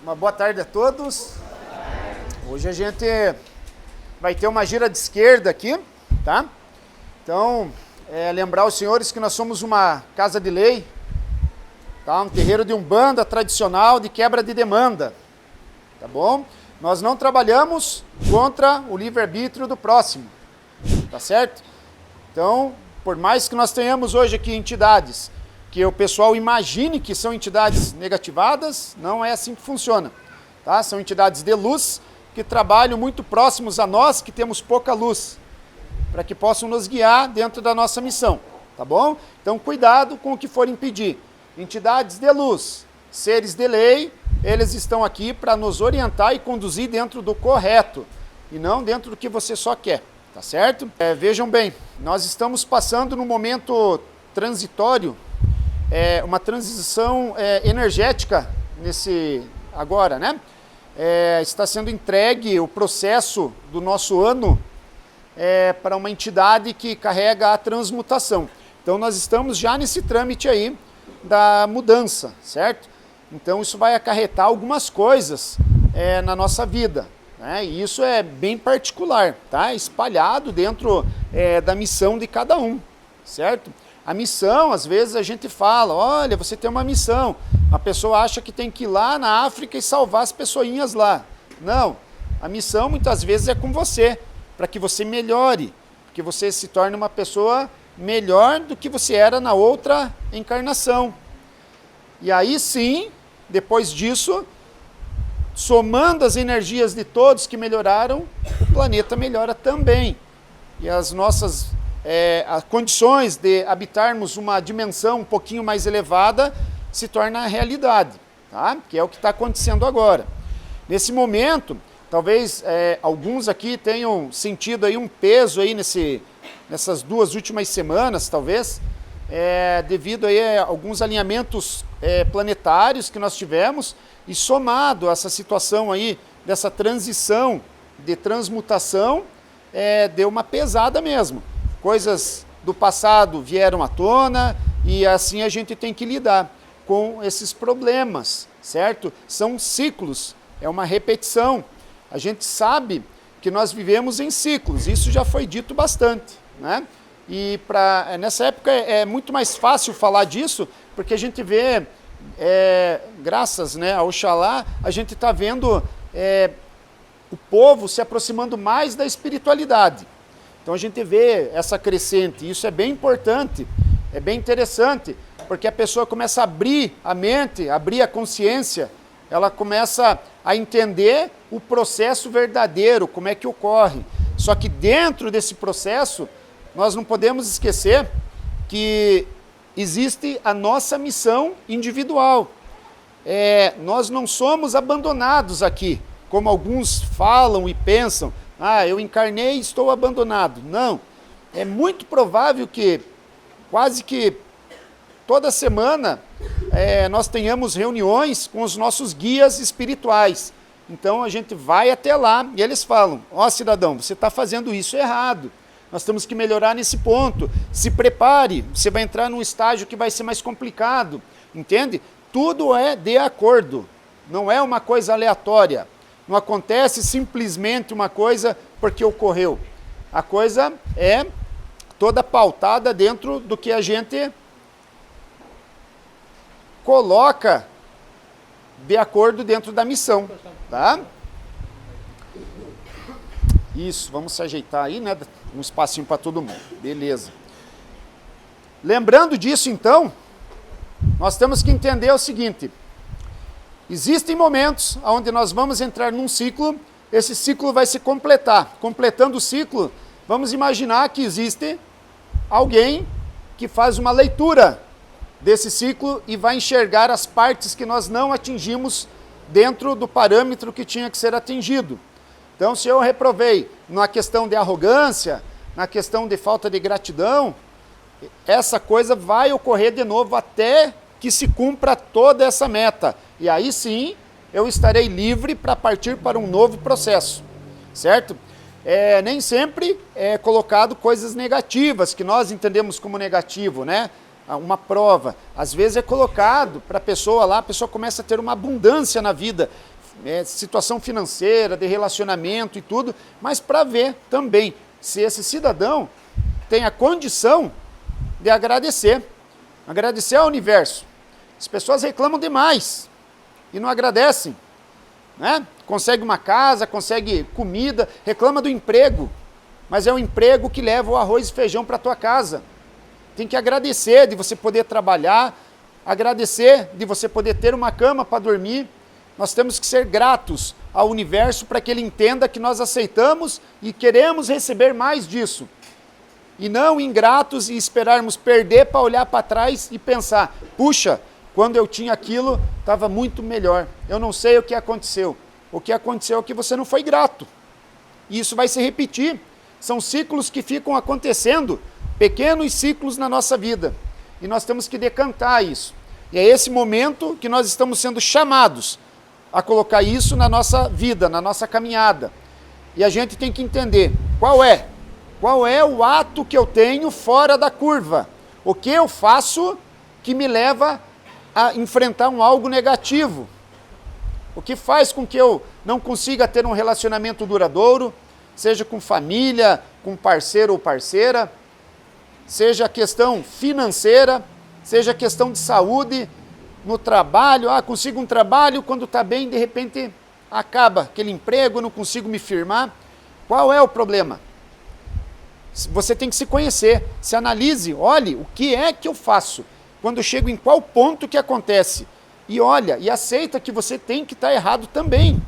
Uma boa tarde a todos. Hoje a gente vai ter uma gira de esquerda aqui, tá? Então, lembrar os senhores que nós somos uma casa de lei, tá? Um terreiro de umbanda tradicional de quebra de demanda, tá bom? Nós não trabalhamos contra o livre-arbítrio do próximo, tá certo? Então, por mais que nós tenhamos hoje aqui entidades que o pessoal imagine que são entidades negativadas, não é assim que funciona, tá? São entidades de luz que trabalham muito próximos a nós, que temos pouca luz, para que possam nos guiar dentro da nossa missão, tá bom? Então, cuidado com o que for impedir. Entidades de luz, seres de lei, eles estão aqui para nos orientar e conduzir dentro do correto, e não dentro do que você só quer, tá certo? Vejam bem, nós estamos passando num momento transitório, uma transição energética agora, né? Está sendo entregue o processo do nosso ano para uma entidade que carrega a transmutação. Então nós estamos já nesse trâmite aí da mudança, certo? Então isso vai acarretar algumas coisas na nossa vida, né? E isso é bem particular, tá? Espalhado dentro da missão de cada um, certo? A missão, às vezes a gente fala, olha, você tem uma missão. A pessoa acha que tem que ir lá na África e salvar as pessoinhas lá. Não, a missão muitas vezes é com você, para que você melhore, que você se torne uma pessoa melhor do que você era na outra encarnação. E aí sim, depois disso, somando as energias de todos que melhoraram, o planeta melhora também. E as nossas as condições de habitarmos uma dimensão um pouquinho mais elevada se torna realidade, tá? Que é o que está acontecendo agora. Nesse momento, talvez alguns aqui tenham sentido aí um peso aí nessas 2 últimas semanas, talvez, devido aí a alguns alinhamentos planetários que nós tivemos, e somado a essa situação aí, dessa transição de transmutação, deu uma pesada mesmo. Coisas do passado vieram à tona e assim a gente tem que lidar com esses problemas, certo? São ciclos, é uma repetição. A gente sabe que nós vivemos em ciclos, isso já foi dito bastante, né? E nessa época é muito mais fácil falar disso, porque a gente vê, graças, né, ao Oxalá, a gente está vendo o povo se aproximando mais da espiritualidade. Então a gente vê essa crescente, isso é bem importante, é bem interessante, porque a pessoa começa a abrir a mente, abrir a consciência, ela começa a entender o processo verdadeiro, como é que ocorre. Só que dentro desse processo, nós não podemos esquecer que existe a nossa missão individual. Nós não somos abandonados aqui, como alguns falam e pensam. Eu encarnei e estou abandonado. Não, é muito provável que quase que toda semana nós tenhamos reuniões com os nossos guias espirituais. Então a gente vai até lá e eles falam, cidadão, você está fazendo isso errado, nós temos que melhorar nesse ponto, se prepare, você vai entrar num estágio que vai ser mais complicado, entende? Tudo é de acordo, não é uma coisa aleatória. Não acontece simplesmente uma coisa porque ocorreu. A coisa é toda pautada dentro do que a gente coloca de acordo dentro da missão, tá? Isso, vamos se ajeitar aí, né? Um espacinho para todo mundo. Beleza. Lembrando disso, então, nós temos que entender o seguinte: existem momentos onde nós vamos entrar num ciclo, esse ciclo vai se completar. Completando o ciclo, vamos imaginar que existe alguém que faz uma leitura desse ciclo e vai enxergar as partes que nós não atingimos dentro do parâmetro que tinha que ser atingido. Então, se eu reprovei na questão de arrogância, na questão de falta de gratidão, essa coisa vai ocorrer de novo até que se cumpra toda essa meta. E aí sim, eu estarei livre para partir para um novo processo, certo? Nem sempre é colocado coisas negativas, que nós entendemos como negativo, né? Uma prova. Às vezes é colocado para a pessoa lá, a pessoa começa a ter uma abundância na vida, situação financeira, de relacionamento e tudo, mas para ver também se esse cidadão tem a condição de agradecer ao universo. As pessoas reclamam demais e não agradecem, né? Consegue uma casa, consegue comida, reclama do emprego, mas é o emprego que leva o arroz e feijão para a tua casa. Tem que agradecer de você poder trabalhar, agradecer de você poder ter uma cama para dormir. Nós temos que ser gratos ao universo para que ele entenda que nós aceitamos e queremos receber mais disso. E não ingratos e esperarmos perder para olhar para trás e pensar, puxa, quando eu tinha aquilo, estava muito melhor. Eu não sei o que aconteceu. O que aconteceu é que você não foi grato. E isso vai se repetir. São ciclos que ficam acontecendo, pequenos ciclos na nossa vida. E nós temos que decantar isso. E é esse momento que nós estamos sendo chamados a colocar isso na nossa vida, na nossa caminhada. E a gente tem que entender qual é o ato que eu tenho fora da curva. O que eu faço que me leva a enfrentar algo negativo. O que faz com que eu não consiga ter um relacionamento duradouro, seja com família, com parceiro ou parceira, seja questão financeira, seja questão de saúde, no trabalho, consigo um trabalho, quando está bem, de repente acaba aquele emprego, eu não consigo me firmar. Qual é o problema? Você tem que se conhecer, se analise, olhe o que é que eu faço, quando eu chego em qual ponto que acontece, e olha, e aceita que você tem que estar errado também.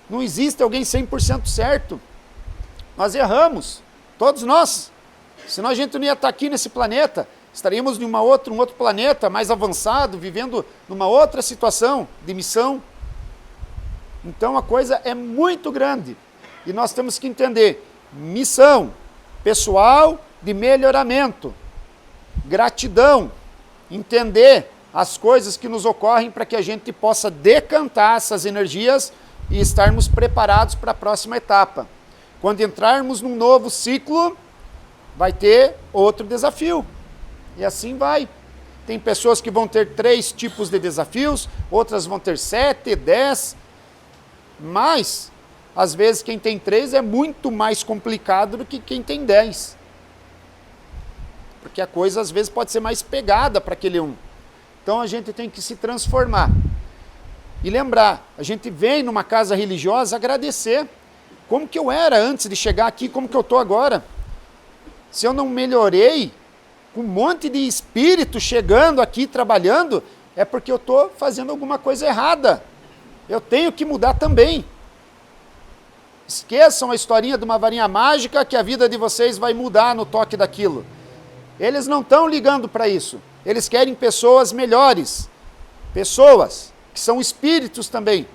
Não existe alguém 100% certo. Nós erramos, todos nós. Senão a gente não ia estar aqui nesse planeta, estaríamos em um outro planeta mais avançado, vivendo numa outra situação de missão. Então a coisa é muito grande. E nós temos que entender, missão pessoal de melhoramento, gratidão, entender as coisas que nos ocorrem para que a gente possa decantar essas energias e estarmos preparados para a próxima etapa. Quando entrarmos num novo ciclo, vai ter outro desafio. E assim vai. Tem pessoas que vão ter 3 tipos de desafios, outras vão ter 7, 10, mas às vezes quem tem 3 é muito mais complicado do que quem tem 10. Porque a coisa às vezes pode ser mais pegada para aquele um. Então a gente tem que se transformar. E lembrar, a gente vem numa casa religiosa agradecer. Como que eu era antes de chegar aqui, como que eu estou agora? Se eu não melhorei, com um monte de espírito chegando aqui, trabalhando, é porque eu estou fazendo alguma coisa errada. Eu tenho que mudar também. Esqueçam a historinha de uma varinha mágica que a vida de vocês vai mudar no toque daquilo. Eles não estão ligando para isso. Eles querem pessoas melhores. Pessoas que são espíritos também.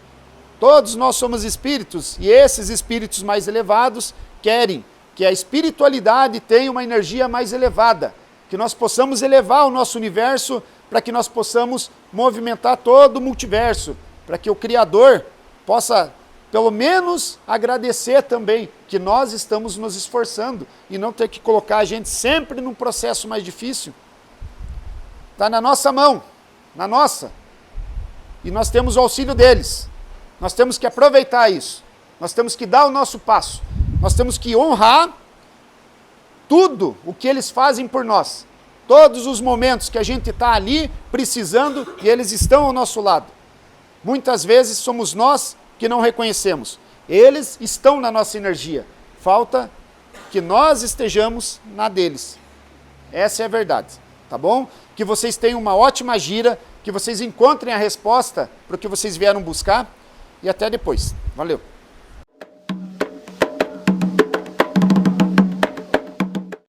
Todos nós somos espíritos e esses espíritos mais elevados querem que a espiritualidade tenha uma energia mais elevada. Que nós possamos elevar o nosso universo para que nós possamos movimentar todo o multiverso. Para que o Criador possa pelo menos agradecer também que nós estamos nos esforçando e não ter que colocar a gente sempre num processo mais difícil. Está na nossa mão, na nossa. E nós temos o auxílio deles. Nós temos que aproveitar isso. Nós temos que dar o nosso passo. Nós temos que honrar tudo o que eles fazem por nós. Todos os momentos que a gente está ali precisando e eles estão ao nosso lado. Muitas vezes somos nós que não reconhecemos. Eles estão na nossa energia. Falta que nós estejamos na deles. Essa é a verdade, tá bom? Que vocês tenham uma ótima gira, que vocês encontrem a resposta para o que vocês vieram buscar e até depois. Valeu!